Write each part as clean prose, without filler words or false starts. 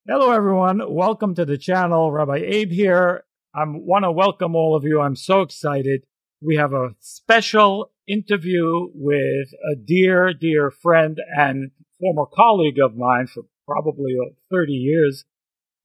Hello, everyone. Welcome to the channel. Rabbi Abe here. I want to welcome all of you. I'm so excited. We have a special interview with a dear, dear friend and former colleague of mine for probably 30 years.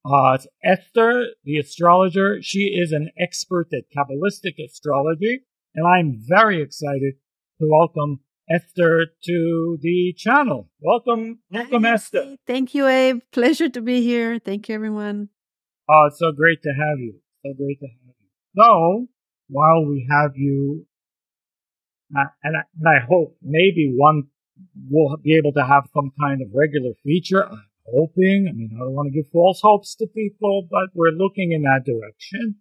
It's Esther the Astrologer. She is an expert at Kabbalistic Astrology, and I'm very excited to welcome Esther to the channel. Welcome, Esther. Thank you, Abe. Pleasure to be here. Thank you, everyone. Oh, it's so great to have you. So, while we have you, and I hope maybe one will be able to have some kind of regular feature. I'm hoping. I mean, I don't want to give false hopes to people, but we're looking in that direction.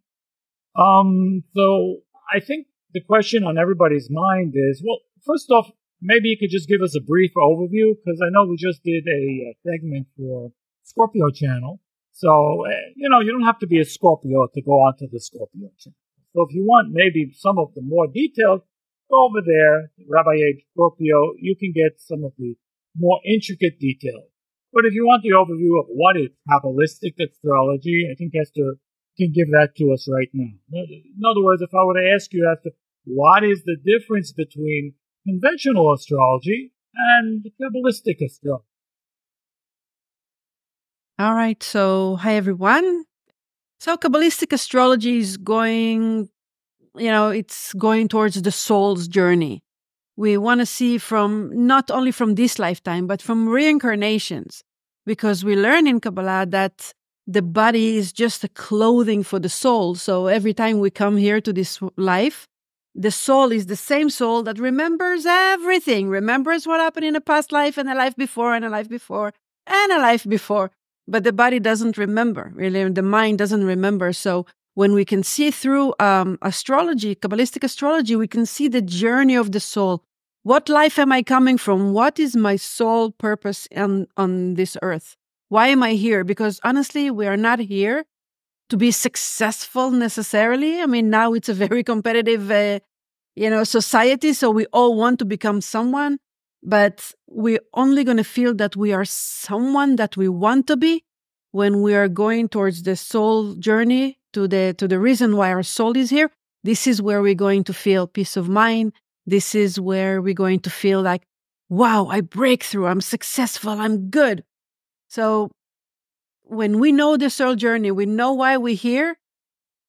So I think the question on everybody's mind is, well, first off, maybe you could just give us a brief overview, because I know we just did a segment for Scorpio channel. So, you don't have to be a Scorpio to go onto the Scorpio channel. So if you want maybe some of the more details, go over there, Rabbi Abe Scorpio. You can get some of the more intricate details. But if you want the overview of what is Kabbalistic astrology, I think Esther can give that to us right now. In other words, if I were to ask you, Esther, what is the difference between conventional astrology and Kabbalistic astrology? All right. So, hi, everyone. So, Kabbalistic astrology is going, it's going towards the soul's journey. We want to see from not only from this lifetime, but from reincarnations, because we learn in Kabbalah that the body is just a clothing for the soul. So every time we come here to this life, the soul is the same soul that remembers everything, remembers what happened in a past life and a life before and a life before and a life before. But the body doesn't remember, really. The mind doesn't remember. So when we can see through astrology, Kabbalistic astrology, we can see the journey of the soul. What life am I coming from? What is my soul purpose on this earth? Why am I here? Because honestly, we are not here to be successful necessarily. I mean, now it's a very competitive, society. So we all want to become someone, but we're only going to feel that we are someone that we want to be when we are going towards the soul journey to the reason why our soul is here. This is where we're going to feel peace of mind. This is where we're going to feel like, wow, I break through, I'm successful, I'm good. So when we know the soul journey, we know why we're here,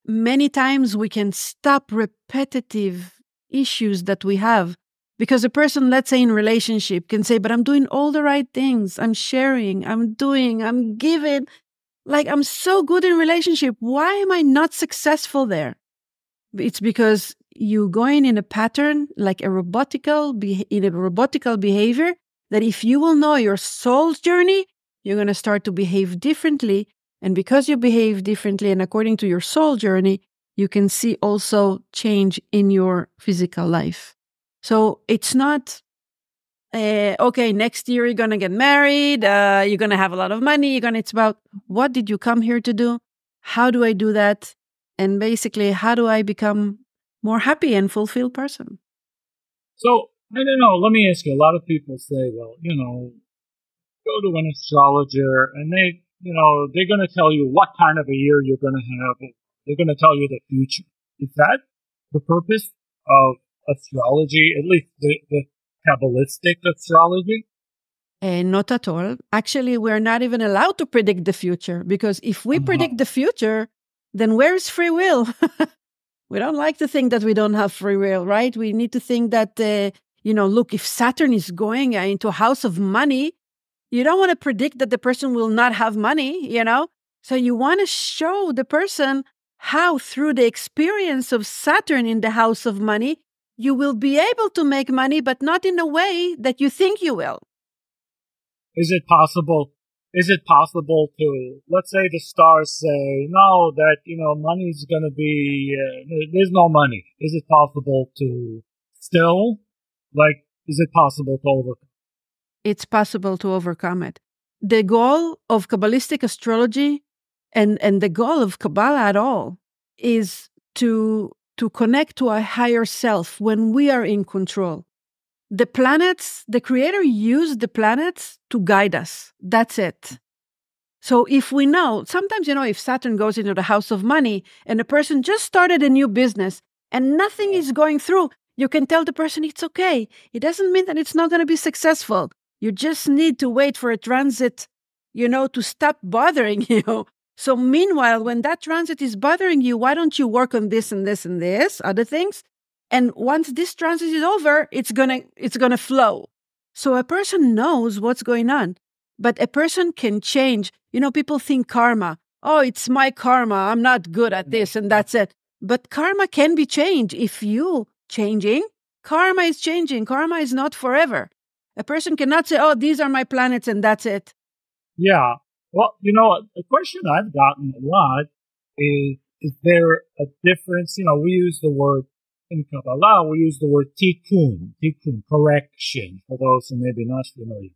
many times we can stop repetitive issues that we have. Because a person, let's say in relationship, can say, but I'm doing all the right things. I'm sharing, I'm doing, I'm giving. Like, I'm so good in relationship. Why am I not successful there? It's because you're going in a pattern, like in a robotical behavior, that if you will know your soul's journey, you're going to start to behave differently. And because you behave differently and according to your soul journey, you can see also change in your physical life. So it's not, okay, next year you're going to get married, you're going to have a lot of money, it's about what did you come here to do? How do I do that? And basically, how do I become more happy and fulfilled person? So, I don't know, let me ask you, a lot of people say, well, go to an astrologer and they're going to tell you what kind of a year you're going to have. They're going to tell you the future. Is that the purpose of astrology, at least the Kabbalistic astrology? Not at all. Actually, we're not even allowed to predict the future, because if we predict the future, then where is free will? We don't like to think that we don't have free will, right? We need to think that, look, if Saturn is going into a house of money, you don't want to predict that the person will not have money, So you want to show the person how through the experience of Saturn in the house of money, you will be able to make money, but not in a way that you think you will. Is it possible to, let's say the stars say, no, that, money's going to be, there's no money. Is it possible to still, is it possible to overcome? It's possible to overcome it. The goal of Kabbalistic astrology and the goal of Kabbalah at all is to connect to a higher self when we are in control. The planets, the Creator used the planets to guide us. That's it. So if we know, sometimes, if Saturn goes into the house of money and a person just started a new business and nothing is going through, you can tell the person it's okay. It doesn't mean that it's not going to be successful. You just need to wait for a transit, to stop bothering you. So meanwhile, when that transit is bothering you, why don't you work on this and this and this, other things? And once this transit is over, it's gonna flow. So a person knows what's going on. But a person can change. People think karma. Oh, it's my karma. I'm not good at this and that's it. But karma can be changed. If you changing, karma is changing. Karma is not forever. A person cannot say, oh, these are my planets and that's it. Yeah. Well, a question I've gotten a lot is there a difference? We use the word in Kabbalah, we use the word Tikun, correction, for those who may be not familiar.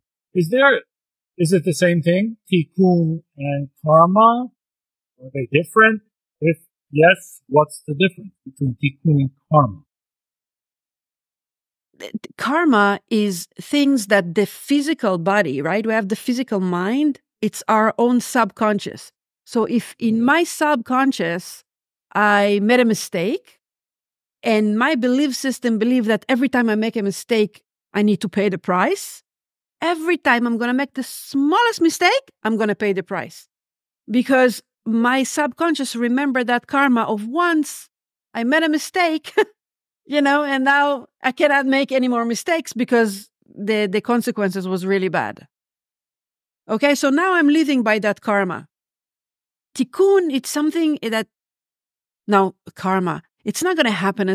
Is it the same thing? Tikun and karma? Are they different? If yes, what's the difference between Tikun and karma? Karma is things that the physical body, right? We have the physical mind. It's our own subconscious. So if in my subconscious, I made a mistake and my belief system believes that every time I make a mistake, I need to pay the price. Every time I'm going to make the smallest mistake, I'm going to pay the price. Because my subconscious remember that karma of once I made a mistake, and now I cannot make any more mistakes because the consequences was really bad. Okay, so now I'm living by that karma. Tikkun, it's something that, now karma, it's not going to happen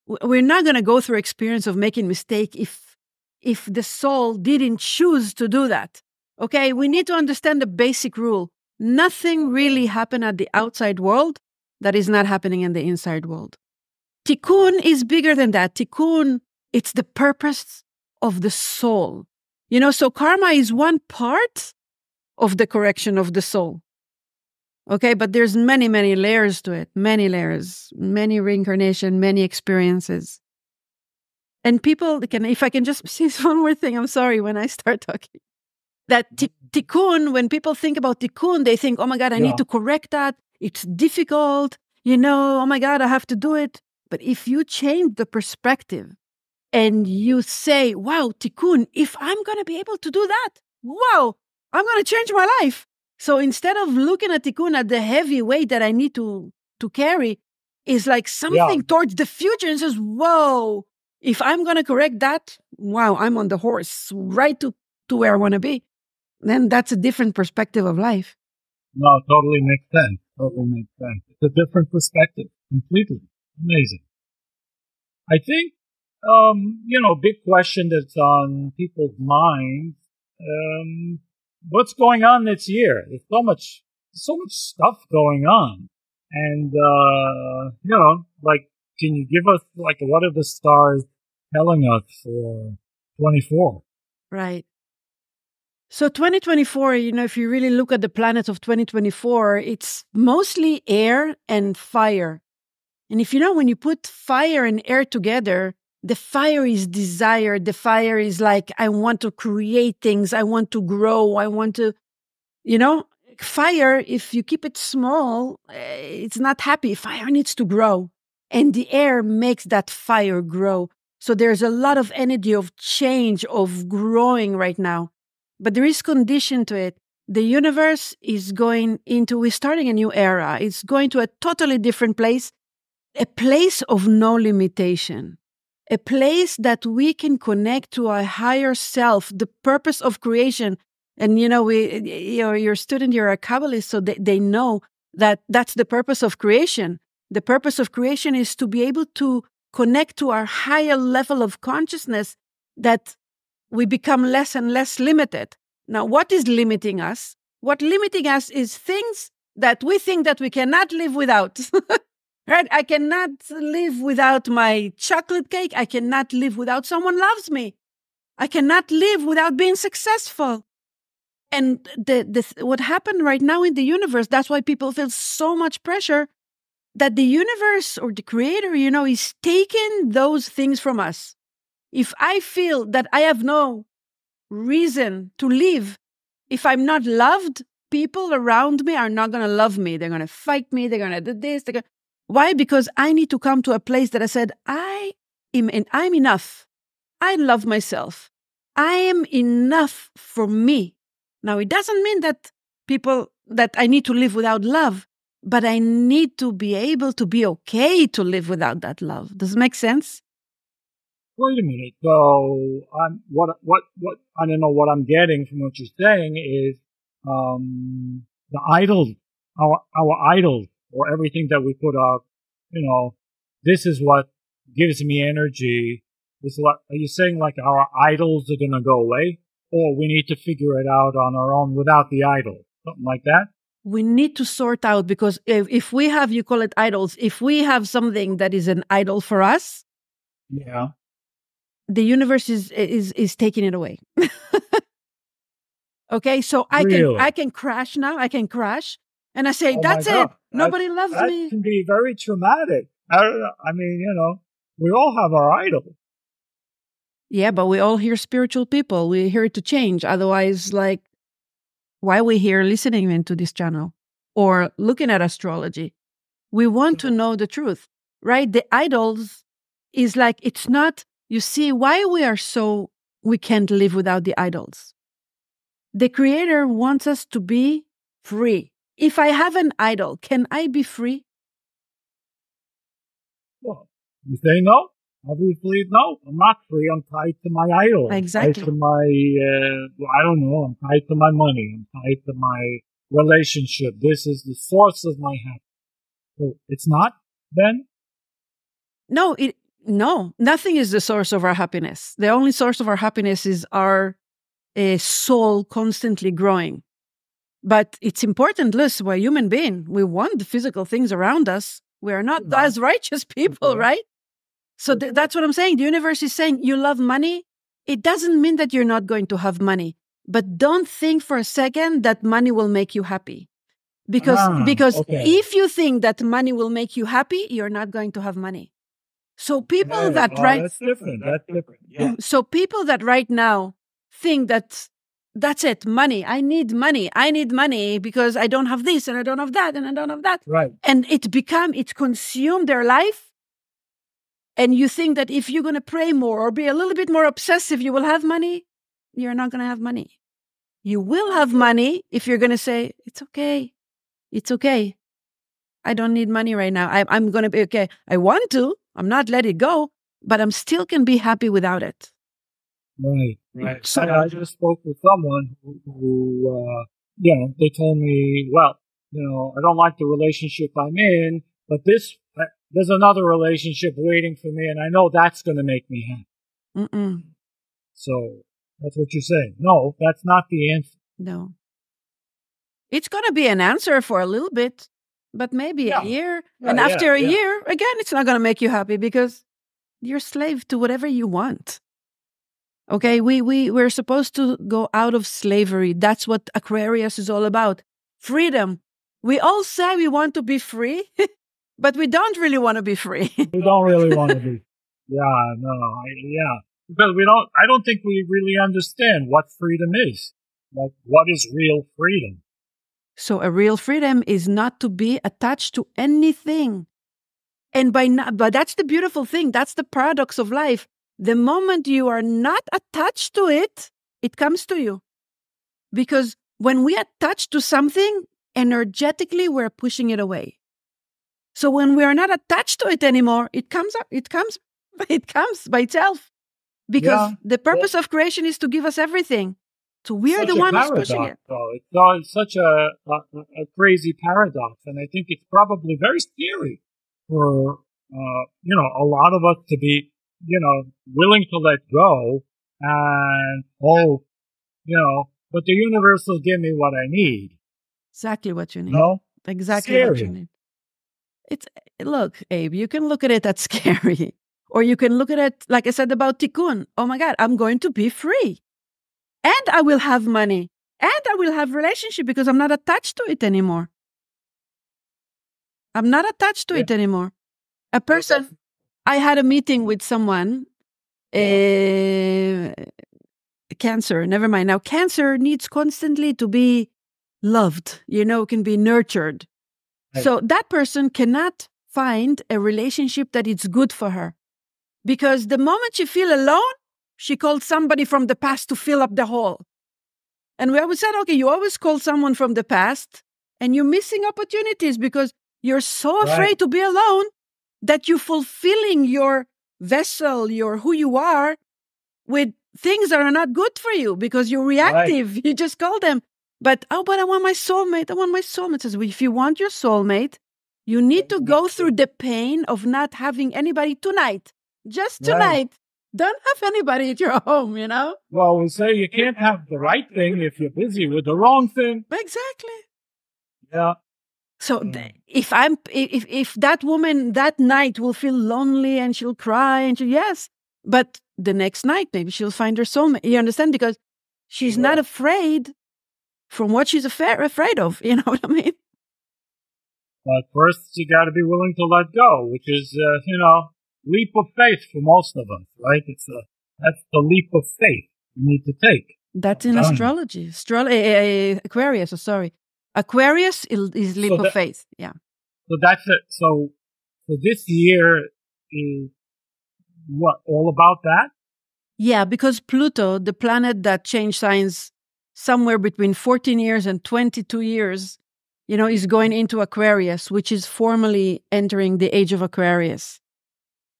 we're not going to go through experience of making mistake if the soul didn't choose to do that. Okay, we need to understand the basic rule. Nothing really happened at the outside world that is not happening in the inside world. Tikkun is bigger than that. Tikkun, it's the purpose of the soul. So karma is one part of the correction of the soul. Okay, but there's many, many layers to it. Many layers, many reincarnation, many experiences. And people can, if I can just say one more thing, I'm sorry when I start talking. That tikkun, when people think about tikkun, they think, oh my God, I need to correct that. It's difficult. Oh my God, I have to do it. But if you change the perspective and you say, wow, tikkun, if I'm going to be able to do that, wow, I'm going to change my life. So instead of looking at tikkun at the heavy weight that I need to carry, is like something towards the future and says, whoa, if I'm going to correct that, wow, I'm on the horse right to where I want to be. Then that's a different perspective of life. No, totally makes sense. It's a different perspective. Completely. Amazing. I think, big question that's on people's minds. What's going on this year? There's so much stuff going on. And, can you give us, what are the stars telling us for 24? Right. So 2024, if you really look at the planets of 2024, it's mostly air and fire. And if when you put fire and air together, the fire is desire. The fire is like, I want to create things. I want to grow. I want to, fire, if you keep it small, it's not happy. Fire needs to grow. And the air makes that fire grow. So there's a lot of energy of change, of growing right now. But there is condition to it. The universe is we're starting a new era. It's going to a totally different place, a place of no limitation, a place that we can connect to our higher self, the purpose of creation. And, you're a student, you're a Kabbalist, so they know that that's the purpose of creation. The purpose of creation is to be able to connect to our higher level of consciousness, that we become less and less limited. Now, what is limiting us? What limiting us is things that we think that we cannot live without. Right? I cannot live without my chocolate cake. I cannot live without someone loves me. I cannot live without being successful. And what happened right now in the universe, that's why people feel so much pressure, that the universe or the creator, is taking those things from us. If I feel that I have no reason to live, if I'm not loved, people around me are not going to love me. They're going to fight me. They're going to do this. Why? Because I need to come to a place that I said, I'm enough. I love myself. I am enough for me. Now, it doesn't mean that I need to live without love, but I need to be able to be okay to live without that love. Does it make sense? Wait a minute. So, what I don't know what I'm getting from what you're saying is, the idols, our idols, or everything that we put up, this is what gives me energy. This is what, are you saying like our idols are going to go away? Or we need to figure it out on our own without the idol? Something like that? We need to sort out, because if we have, you call it idols, if we have something that is an idol for us, yeah, the universe is taking it away. Okay, so I can crash now. I can crash, and I say, that's it. Nobody loves me. That can be very traumatic. I mean, we all have our idol. Yeah, but we all hear spiritual people. We're here to change. Otherwise, like, why are we here listening into this channel or looking at astrology? We want to know the truth, right? The idols is like, it's not, you see, why we can't live without the idols. The Creator wants us to be free. If I have an idol, can I be free? Well, you say no? Obviously, no. I'm not free. I'm tied to my idol. Exactly. I'm tied to my, I don't know. I'm tied to my money. I'm tied to my relationship. This is the source of my happiness. So it's not then? No, nothing is the source of our happiness. The only source of our happiness is our soul constantly growing. But it's important, listen, we're human beings. We want the physical things around us. We are not as righteous people, right? So that's what I'm saying. The universe is saying, you love money. It doesn't mean that you're not going to have money. But don't think for a second that money will make you happy. Because if you think that money will make you happy, you're not going to have money. So people that's different. Yeah. So people that right now think that's it, money. I need money because I don't have this and I don't have that and I don't have that. Right. And it consumed their life. And you think that if you're going to pray more or be a little bit more obsessive, you will have money. You're not going to have money. You will have money if you're going to say, it's okay. It's okay. I don't need money right now. I'm going to be okay. I want to. I'm not let it go, but I'm still can be happy without it. Right. So, I just spoke with someone who they told me, well, I don't like the relationship I'm in, but there's another relationship waiting for me, and I know that's going to make me happy. Mm-mm. So that's what you're saying. No, that's not the answer. No. It's going to be an answer for a little bit, but maybe a year. And after a year, again, it's not going to make you happy because you're slave to whatever you want. Okay, we're supposed to go out of slavery. That's what Aquarius is all about. Freedom. We all say we want to be free, but we don't really want to be free. We don't really want to be. Because I don't think we really understand what freedom is. Like, what is real freedom? So a real freedom is not to be attached to anything. And but that's the beautiful thing. That's the paradox of life. The moment you are not attached to it, it comes to you. Because when we attach to something, energetically, we're pushing it away. So when we are not attached to it anymore, it comes up. It comes by itself. Because the purpose of creation is to give us everything. So we are the one who's pushing it. It's such a crazy paradox. And I think it's probably very scary for, a lot of us to be, willing to let go and but the universe will give me what I need. Exactly what you need. No? Exactly Scary. what you need. Look, Abe, you can look at it as scary. Or you can look at it, like I said about Tikun. Oh my God, I'm going to be free. And I will have money. And I will have relationship because I'm not attached to it anymore. I'm not attached to it anymore. A person, I had a meeting with someone, cancer, never mind. Now, cancer needs constantly to be loved, can be nurtured. Right. So that person cannot find a relationship that is good for her. Because the moment she feels alone, she calls somebody from the past to fill up the hole. And we always said, okay, you always call someone from the past and you're missing opportunities because you're so afraid to be alone that you're fulfilling your vessel, your who you are, with things that are not good for you because you're reactive. Right. You just call them. But I want my soulmate. I want my soulmate. Says, well, if you want your soulmate, you need to go through the pain of not having anybody tonight. Just tonight. Right. Don't have anybody at your home, Well, we say you can't have the right thing if you're busy with the wrong thing. Exactly. Yeah. So if that woman that night will feel lonely and she'll cry and yes, but the next night maybe she'll find her soulmate. You understand? Because she's not afraid from what she's afraid of. You know what I mean? But first, you got to be willing to let go, which is, leap of faith for most of us, right? That's the leap of faith you need to take. That's in astrology. Aquarius, sorry. Aquarius is leap of faith. Yeah. So that's it. So this year is what, all about that? Yeah, because Pluto, the planet that changed signs somewhere between 14 years and 22 years, is going into Aquarius, which is formally entering the age of Aquarius.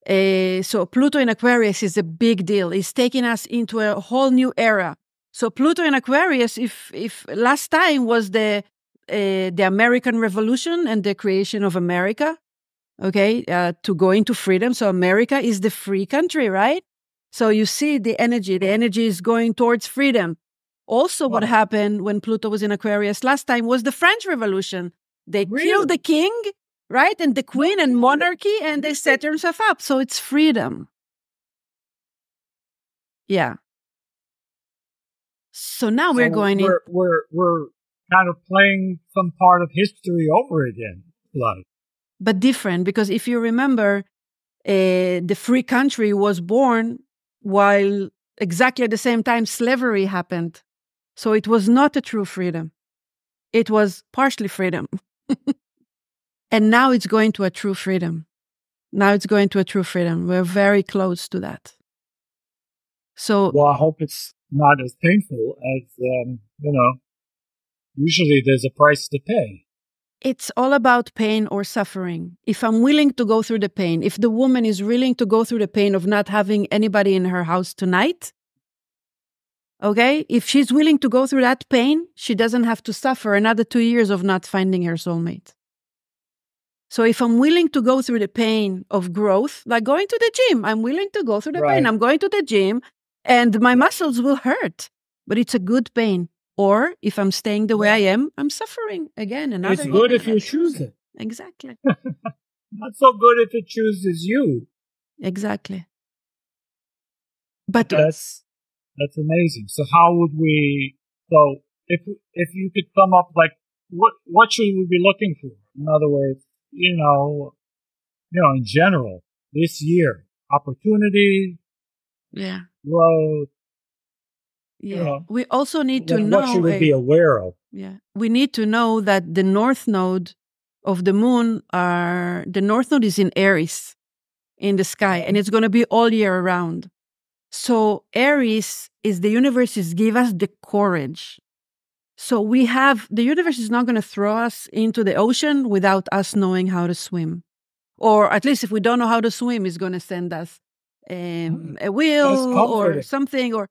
So Pluto in Aquarius is a big deal. It's taking us into a whole new era. So Pluto in Aquarius, if last time was the American Revolution and the creation of America, to go into freedom. So America is the free country, right? So you see the energy is going towards freedom. Also, what happened when Pluto was in Aquarius last time was the French Revolution. They killed the king, right? And the queen and monarchy, and they set themselves up. So it's freedom. Yeah. So now we're going in. We're kind of playing some part of history over again, like. But different, because if you remember, the free country was born while exactly at the same time slavery happened. So it was not a true freedom. It was partially freedom. And now it's going to a true freedom. We're very close to that. So, well, I hope it's not as painful as, usually there's a price to pay. It's all about pain or suffering. If I'm willing to go through the pain, if the woman is willing to go through the pain of not having anybody in her house tonight, if she's willing to go through that pain, she doesn't have to suffer another 2 years of not finding her soulmate. So if I'm willing to go through the pain of growth, like going to the gym, I'm willing to go through the pain. I'm going to the gym and my muscles will hurt, but it's a good pain. Or if I'm staying the way I am, I'm suffering again. It's good if you choose it. Exactly. Not so good if it chooses you. Exactly. But that's amazing. So how would we? So if you could sum up, like what should we be looking for? In other words, in general, this year, opportunity, growth. Yeah. We also need to know what should we be aware of. Yeah. We need to know that the north node of the moon is in Aries in the sky, and it's going to be all year around. So Aries is the universe give us the courage. So the universe is not going to throw us into the ocean without us knowing how to swim. Or at least if we don't know how to swim, it's going to send us a wheel or something, or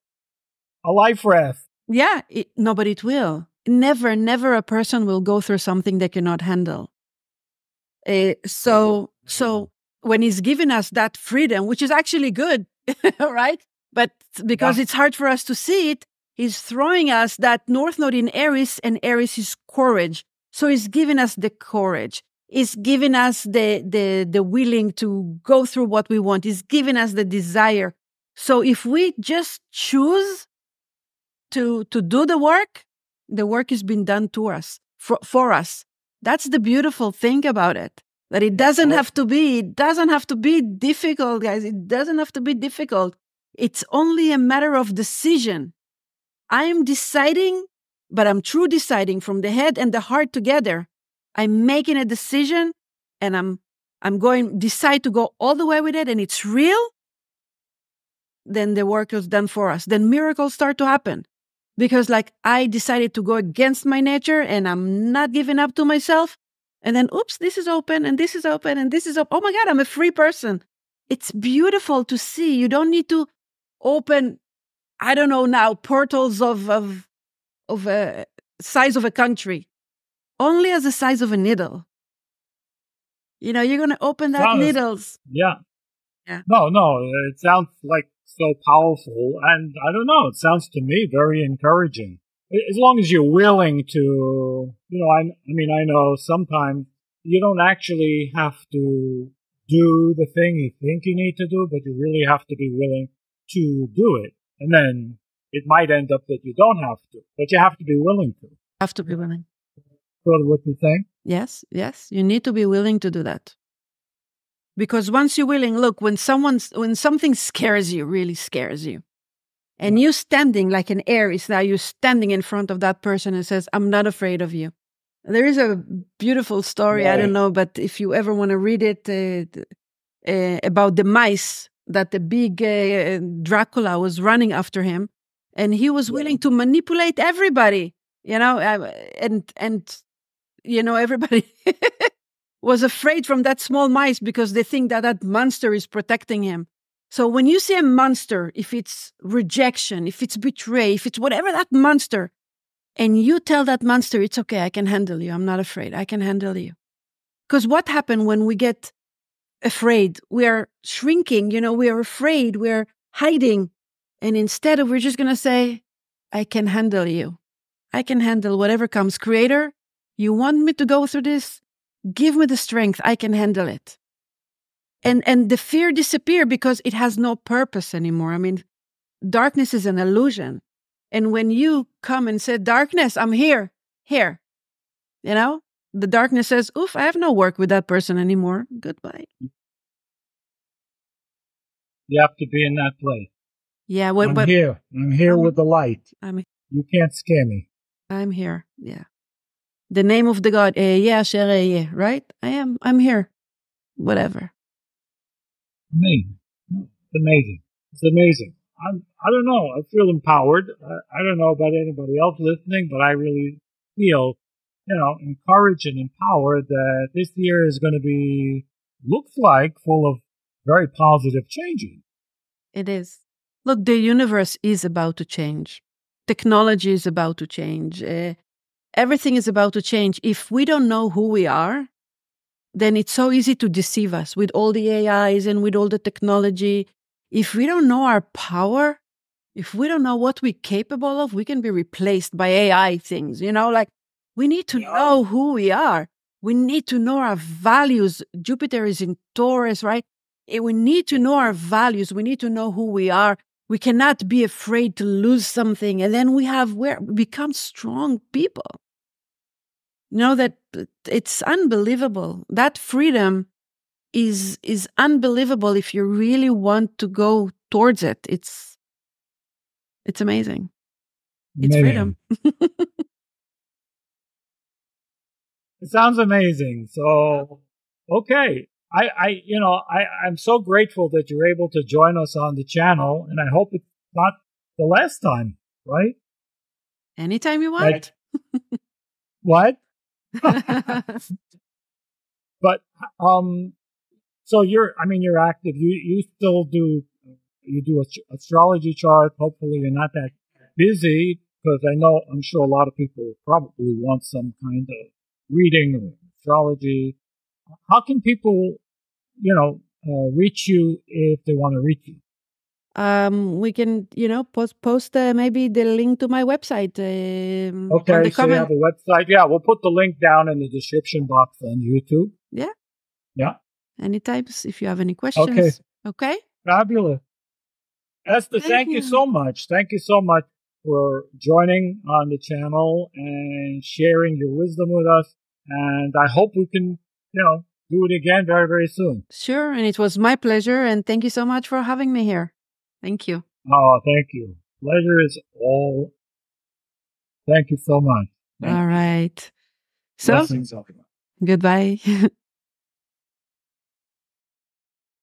a life raft. Yeah, but it will. Never a person will go through something they cannot handle. So when he's giving us that freedom, which is actually good, right? But because it's hard for us to see it, he's throwing us that north node in Aries, and Aries is courage. So he's giving us the courage. He's giving us the willing to go through what we want. He's giving us the desire. So if we just choose to do the work has been done to us, for us. That's the beautiful thing about it. That it doesn't have to be difficult, guys. It doesn't have to be difficult. It's only a matter of decision. I am deciding but I'm true deciding from the head and the heart together. I'm making a decision and I'm going decide to go all the way with it and it's real, then the work is done for us. Then miracles start to happen. Because like I decided to go against my nature and I'm not giving up to myself. And then, oops, this is open and this is open and this is open. Oh my God, I'm a free person. It's beautiful to see. You don't need to open, I don't know now, portals of a size of a country. Only as the size of a needle. You know, you're going to open that needles. Yeah. No, it sounds like so powerful. And I don't know, it sounds to me very encouraging. As long as you're willing to, I know sometimes you don't actually have to do the thing you think you need to do, but you really have to be willing to do it. And then it might end up that you don't have to, but you have to be willing to. Have to be willing. Sort of what you think? Yes. You need to be willing to do that. Because once you're willing, look, when something scares you, really scares you, and you standing like an Aries, now you're standing in front of that person and says, I'm not afraid of you. There is a beautiful story, I don't know, but if you ever want to read it, about the mice, that the big Dracula was running after him, and he was willing to manipulate everybody, and everybody was afraid from that small mice because they think that monster is protecting him. So when you see a monster, if it's rejection, if it's betray, if it's whatever that monster, and you tell that monster, it's okay, I can handle you. I'm not afraid. I can handle you. Because what happens when we get afraid? We are shrinking, we are afraid, we're hiding. And instead we're just going to say, I can handle you. I can handle whatever comes. Creator, you want me to go through this? Give me the strength. I can handle it. And the fear disappears because it has no purpose anymore. I mean, darkness is an illusion. And when you come and say, darkness, I'm here. The darkness says, oof, I have no work with that person anymore. Goodbye. You have to be in that place. Yeah. I'm here with the light. You can't scare me. I'm here. Yeah. The name of the God, right? I'm here. Whatever. Amazing. It's amazing. I don't know. I feel empowered. I don't know about anybody else listening, but I really feel, encouraged and empowered that this year is going to be, looks like, full of very positive changes. It is. Look, the universe is about to change. Technology is about to change. Everything is about to change. If we don't know who we are, then it's so easy to deceive us with all the AIs and with all the technology. If we don't know our power, if we don't know what we're capable of, we can be replaced by AI things. We need to know who we are. We need to know our values. Jupiter is in Taurus, right? We need to know our values. We need to know who we are. We cannot be afraid to lose something. And then we become strong people. That it's unbelievable. That freedom is unbelievable if you really want to go towards it. It's amazing. It's freedom. It sounds amazing. So, okay. I'm so grateful that you're able to join us on the channel, and I hope it's not the last time, right? Anytime you want. What? But so you're active. You still do astrology chart. Hopefully you're not that busy, because I'm sure a lot of people probably want some kind of reading or astrology. How can people, reach you if they want to reach you? We can, post maybe the link to my website. Okay, so you have a website. Yeah, we'll put the link down in the description box on YouTube. Yeah. Anytime, if you have any questions. Okay. Fabulous. Esther, thank you so much. Thank you so much for joining on the channel and sharing your wisdom with us. And I hope we can, do it again very, very soon. Sure. And it was my pleasure. And thank you so much for having me here. Thank you. Oh, thank you. Pleasure is all Thank you so much. All right. So, Blessings. goodbye.